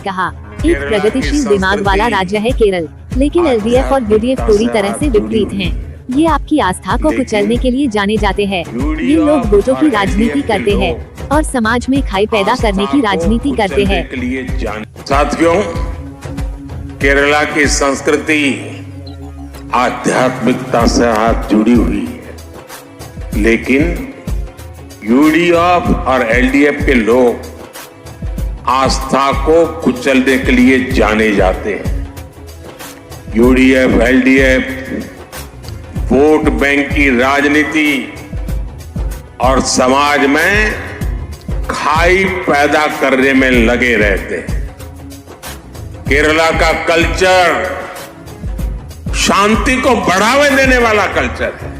कहा। एक प्रगतिशील दिमाग वाला राज्य है केरल, लेकिन एलडीएफ और यूडीएफ पूरी तरह से विपरीत हैं। ये आपकी आस्था को कुचलने के लिए जाने जाते हैं। ये लोग वोटों की राजनीति करते हैं और समाज में खाई पैदा करने की राजनीति करते हैं। साथियों, केरला की संस्कृति आध्यात्मिकता से हाथ जुड़ी हुई है, लेकिन यूडीएफ और एलडीएफ के लोग आस्था को कुचलने के लिए जाने जाते हैं। यूडीएफ, एलडीएफ वोट बैंक की राजनीति और समाज में खाई पैदा करने में लगे रहते हैं। केरला का कल्चर शांति को बढ़ावा देने वाला कल्चर है,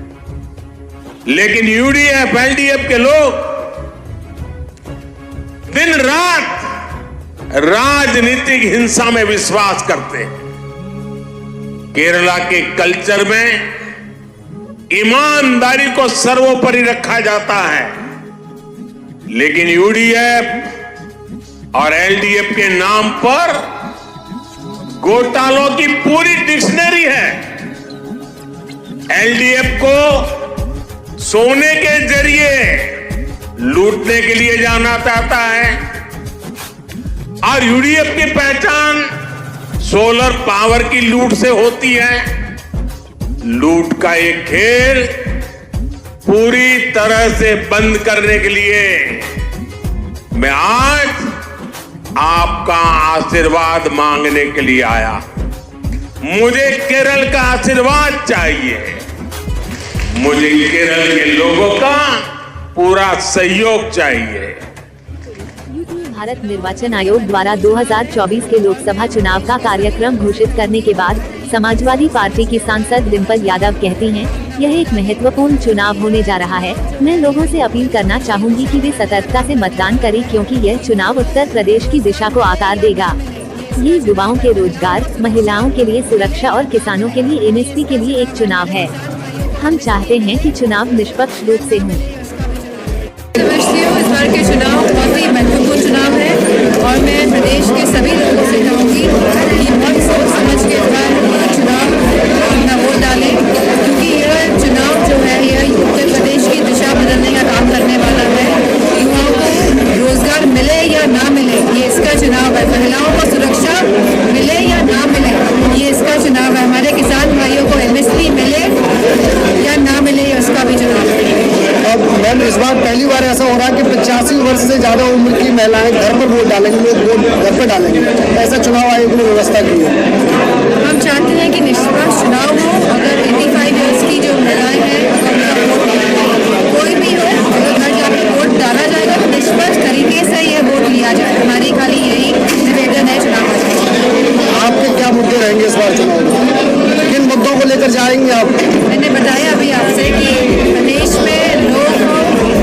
लेकिन यूडीएफ, एलडीएफ के लोग दिन रात राजनीतिक हिंसा में विश्वास करते हैं। केरला के कल्चर में ईमानदारी को सर्वोपरि रखा जाता है, लेकिन यूडीएफ और एलडीएफ के नाम पर घोटालों की पूरी डिक्शनरी है। एलडीएफ को सोने के जरिए लूटने के लिए जाना चाहता है और यूडीएफ की पहचान सोलर पावर की लूट से होती है। लूट का एक खेल पूरी तरह से बंद करने के लिए मैं आज आपका आशीर्वाद मांगने के लिए आया। मुझे केरल का आशीर्वाद चाहिए, मुझे केरल के लोगों का पूरा सहयोग चाहिए। भारत निर्वाचन आयोग द्वारा 2024 के लोकसभा चुनाव का कार्यक्रम घोषित करने के बाद समाजवादी पार्टी की सांसद डिंपल यादव कहती हैं, यह एक महत्वपूर्ण चुनाव होने जा रहा है। मैं लोगों से अपील करना चाहूंगी कि वे सतर्कता से मतदान करें, क्योंकि यह चुनाव उत्तर प्रदेश की दिशा को आकार देगा। ये युवाओं के रोजगार, महिलाओं के लिए सुरक्षा और किसानों के लिए एमएसपी के लिए एक चुनाव है। हम चाहते हैं कि चुनाव निष्पक्ष रूप से हो। इस बार के चुनाव बहुत ही महत्वपूर्ण चुनाव है और मैं प्रदेश के सभी लोगों से कहूँगी कि बहुत सोच समझ के इस बार चुनाव अपना वोट डालें, क्योंकि यह चुनाव जो है यह उत्तर प्रदेश की दिशा बदलने का काम करने वाला है। युवाओं को रोजगार मिले या ना मिले, ये इसका चुनाव है। महिलाओं को सुरक्षा मिले या ना मिले, ये इसका चुनाव है। हमारे किसान भाइयों को एमएसपी मिले या ना मिले, ये उसका भी चुनाव है। मैम, इस बार पहली बार ऐसा हो रहा है कि 85 वर्ष से ज्यादा उम्र की महिलाएं घर पर वोट डालेंगी, लोग वोट घर पर डालेंगे। ऐसा चुनाव आयोग ने व्यवस्था की है। हम चाहते हैं कि निष्पक्ष चुनाव हो। अगर 85 इयर्स की जो महिलाएं हैं, कोई भी हो, अगर घर जाकर वोट डाला जाएगा तो निष्पक्ष तरीके से ये वोट लिया जाए। हमारी खाली यही निवेदन है चुनाव में। आपके क्या मुद्दे रहेंगे इस बार चुनाव में? किन मुद्दों को लेकर जाएंगे आप? मैंने बताया अभी आपसे कि प्रदेश में लोगों को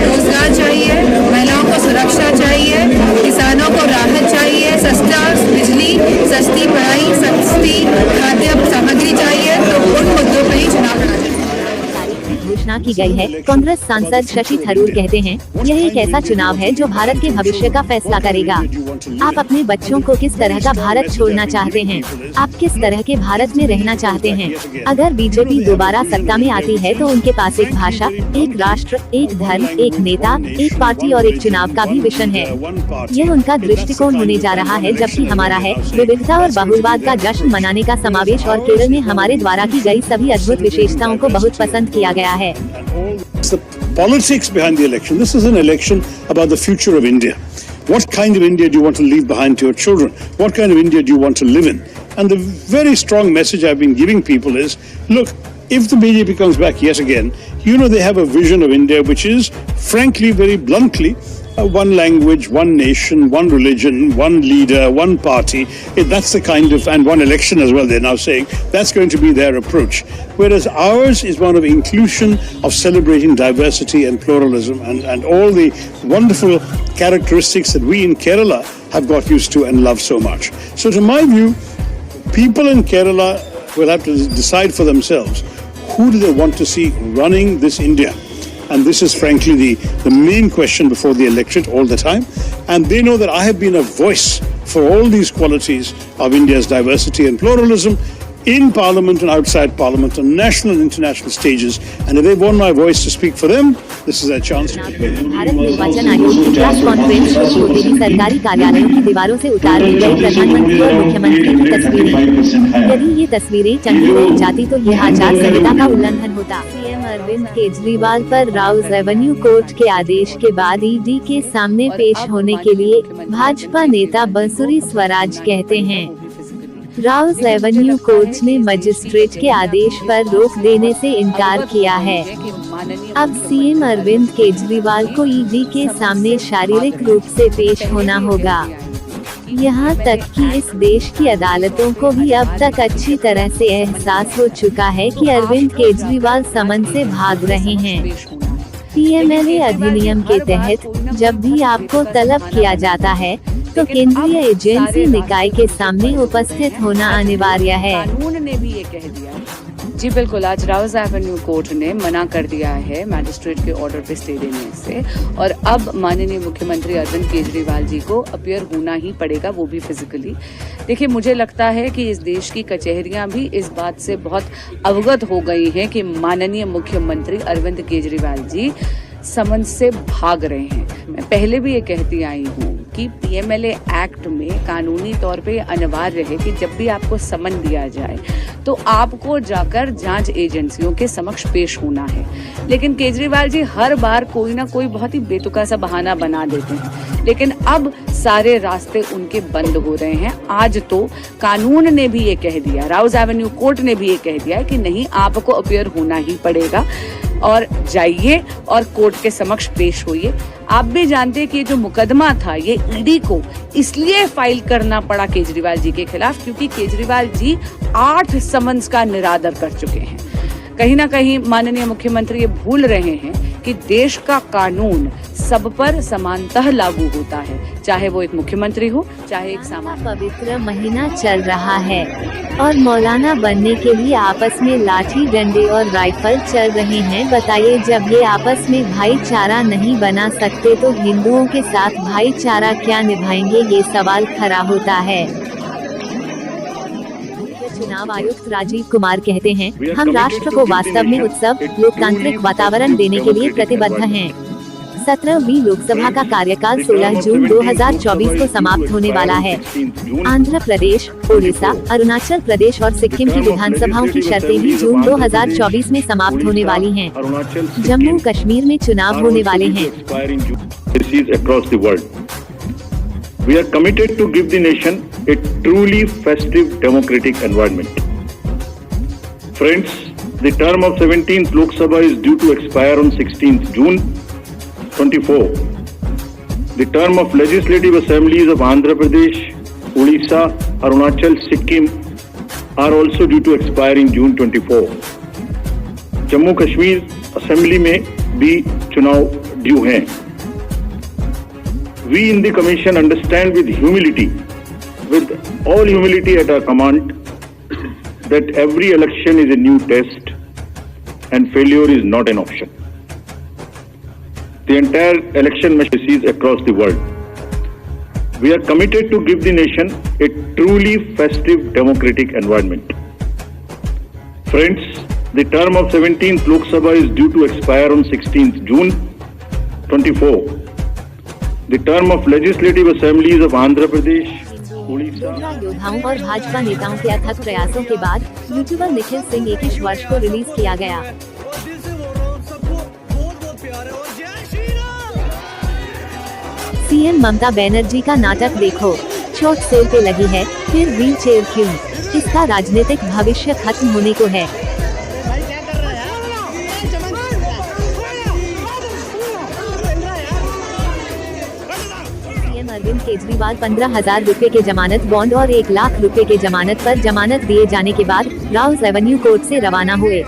रोजगार चाहिए, महिलाओं को सुरक्षा चाहिए, किसानों को राहत चाहिए, सस्ता बिजली, सस्ती पढ़ाई, सस्ती खाद्य सामग्री चाहिए। तो उन मुद्दों पर ही चुनाव लड़ा जाए। घोषणा की गई है। कांग्रेस सांसद शशि थरूर कहते हैं, यह एक ऐसा चुनाव है जो भारत के भविष्य का फैसला करेगा। आप अपने बच्चों को किस तरह का भारत छोड़ना चाहते हैं? आप किस तरह के भारत में रहना चाहते हैं? अगर बीजेपी दोबारा सत्ता में आती है तो उनके पास एक भाषा, एक राष्ट्र, एक धर्म, एक नेता, एक पार्टी और एक चुनाव का भी विजन है। यह उनका दृष्टिकोण होने जा रहा है, जबकि हमारा है विविधता और बहुलवाद का जश्न मनाने का समावेश। और केरल में हमारे द्वारा की गई सभी अद्भुत विशेषताओं को बहुत पसंद किया गया है। The politics behind the election. This is an election about the future of India. What kind of India do you want to leave behind to your children? What kind of India do you want to live in? And the very strong message I've been giving people is, look, if the BJP comes back yet again, you know they have a vision of India which is, frankly, very bluntly, one language, one nation, one religion, one leader, one party. That's the kind of, and one election as well, they're now saying, that's going to be their approach. Whereas ours is one of inclusion, of celebrating diversity and pluralism and all the wonderful characteristics that we in Kerala have got used to and love so much. So to my view, people in Kerala will have to decide for themselves, who do they want to see running this India? And this is frankly the main question before the electorate all the time. And they know that I have been a voice for all these qualities of India's diversity and pluralism in Parliament and outside Parliament on national and international stages. And if they want my voice to speak for them, this is their chance. Bharat निर्वाचन आयोग की press conference शुरू होते ही सरकारी कार्यालयों की दीवारों से उतार दी गई प्रधानमंत्री और मुख्यमंत्री की तस्वीरें। यदि ये तस्वीरें चंगी रह जाती तो यह आचार संहिता का उल्लंघन होता। सीएम अरविंद केजरीवाल पर राउज एवेन्यू कोर्ट के आदेश के बाद ईडी के सामने पेश होने के लिए भाजपा नेता बंसुरी स्वराज कहते हैं, राउज एवेन्यू कोर्ट ने मजिस्ट्रेट के आदेश पर रोक देने से इनकार किया है। अब सीएम अरविंद केजरीवाल को ईडी के सामने शारीरिक रूप से पेश होना होगा। यहाँ तक कि इस देश की अदालतों को भी अब तक अच्छी तरह से एहसास हो चुका है कि अरविंद केजरीवाल समन से भाग रहे हैं। पीएमएलए अधिनियम के तहत जब भी आपको तलब किया जाता है तो केंद्रीय एजेंसी निकाय के सामने उपस्थित होना अनिवार्य है। कानून ने भी ये कह दिया। जी बिल्कुल, आज राउज एवेन्यू कोर्ट ने मना कर दिया है मैजिस्ट्रेट के ऑर्डर पे स्टे देने से, और अब माननीय मुख्यमंत्री अरविंद केजरीवाल जी को अपीयर होना ही पड़ेगा, वो भी फिजिकली। देखिए, मुझे लगता है कि इस देश की कचहरियां भी इस बात से बहुत अवगत हो गई हैं कि माननीय मुख्यमंत्री अरविंद केजरीवाल जी समन से भाग रहे हैं। मैं पहले भी ये कहती आई हूँ कि पीएमएलए एक्ट में कानूनी तौर पे अनिवार्य है कि जब भी आपको समन दिया जाए तो आपको जाकर जांच एजेंसियों के समक्ष पेश होना है। लेकिन केजरीवाल जी हर बार कोई ना कोई बहुत ही बेतुका सा बहाना बना देते हैं, लेकिन अब सारे रास्ते उनके बंद हो रहे हैं। आज तो कानून ने भी ये कह दिया, राउज एवेन्यू कोर्ट ने भी ये कह दिया कि नहीं, आपको अपीयर होना ही पड़ेगा और जाइए और कोर्ट के समक्ष पेश होइए। आप भी जानते हैं कि ये जो मुकदमा था ये ईडी को इसलिए फाइल करना पड़ा केजरीवाल जी के खिलाफ क्योंकि केजरीवाल जी 8 समन्स का निरादर कर चुके हैं। कहीं ना कहीं माननीय मुख्यमंत्री ये भूल रहे हैं कि देश का कानून सब पर समानतः लागू होता है, चाहे वो एक मुख्यमंत्री हो, चाहे एक सामान्य। पवित्र महीना चल रहा है और मौलाना बनने के लिए आपस में लाठी डंडे और राइफल चल रहे हैं। बताइए, जब ये आपस में भाईचारा नहीं बना सकते तो हिंदुओं के साथ भाईचारा क्या निभाएंगे, ये सवाल खड़ा होता है। चुनाव आयुक्त राजीव कुमार कहते हैं, हम राष्ट्र को वास्तव में उत्सव लोकतांत्रिक वातावरण देने के लिए प्रतिबद्ध हैं। 17वीं लोकसभा का कार्यकाल 16 जून 2024 को समाप्त होने वाला है। आंध्र प्रदेश, ओडिशा, अरुणाचल प्रदेश और सिक्किम की विधानसभाओं की शर्तें भी जून 2024 में समाप्त होने वाली हैं। जम्मू कश्मीर में चुनाव होने वाले हैं। We are committed to give the nation a truly festive democratic environment. Friends, the term of 17th Lok Sabha is due to expire on 16th June 24. The term of legislative assemblies of Andhra Pradesh, Odisha, Arunachal, Sikkim are also due to expire in June 24. Jammu Kashmir assembly में भी चुनाव due हैं। We in the Commission understand with all humility at our command, that every election is a new test and failure is not an option. The entire election machinery across the world. We are committed to give the nation a truly festive democratic environment. Friends, the term of 17th Lok Sabha is due to expire on 16th June 24. The term of legislative assemblies of Andhra Pradesh, Odisha. योद्धाओं और भाजपा नेताओं के अथक प्रयासों के बाद YouTuber Nikhil Singh 21 वर्ष को रिलीज किया गया। सीएम ममता बनर्जी का नाटक देखो, चोट सेल पे लगी है, फिर व्हील चेयर क्यों? इसका राजनीतिक भविष्य खत्म होने को है। अरविंद केजरीवाल 15,000 रुपए के जमानत बॉन्ड और 1 लाख रुपए के जमानत पर जमानत दिए जाने के बाद राउज एवेन्यू कोर्ट से रवाना हुए।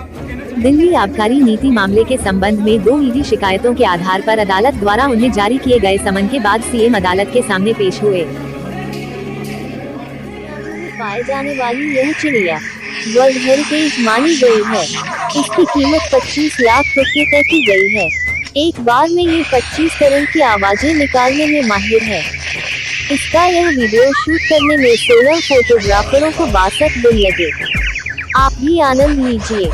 दिल्ली आबकारी नीति मामले के संबंध में 2 ईडी शिकायतों के आधार पर अदालत द्वारा उन्हें जारी किए गए समन के बाद सीएम अदालत के सामने पेश हुए। पाए जाने वाली यह चिड़िया वर्ल्ड हेरिटेज मानी गई है। इसकी कीमत 25 लाख रुपए तय की गई है। एक बार में ये 25 करोड़ की आवाजें निकालने में माहिर है। इसका यह वीडियो शूट करने में 16 फोटोग्राफरों को 62 दिन लगे। आप भी आनंद लीजिए।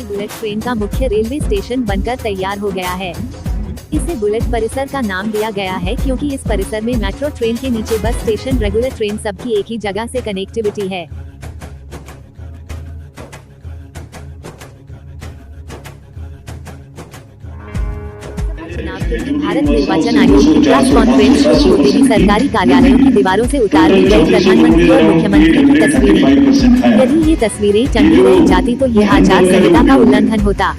बुलेट ट्रेन का मुख्य रेलवे स्टेशन बनकर तैयार हो गया है। इसे बुलेट परिसर का नाम दिया गया है क्योंकि इस परिसर में मेट्रो ट्रेन के नीचे बस स्टेशन, रेगुलर ट्रेन सबकी एक ही जगह से कनेक्टिविटी है। चुनाव के लिए भारत निर्वाचन आयोग की प्रेस कॉन्फ्रेंस शुरू होते ही सरकारी कार्यालयों की दीवारों से उतार दी गई प्रधानमंत्री और मुख्यमंत्री की तस्वीरें। यदि ये तस्वीरें टंगी रह जाती तो यह आचार संहिता का उल्लंघन होता।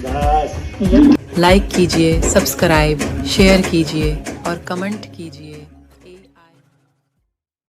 लाइक कीजिए, सब्सक्राइब, शेयर कीजिए और कमेंट कीजिए।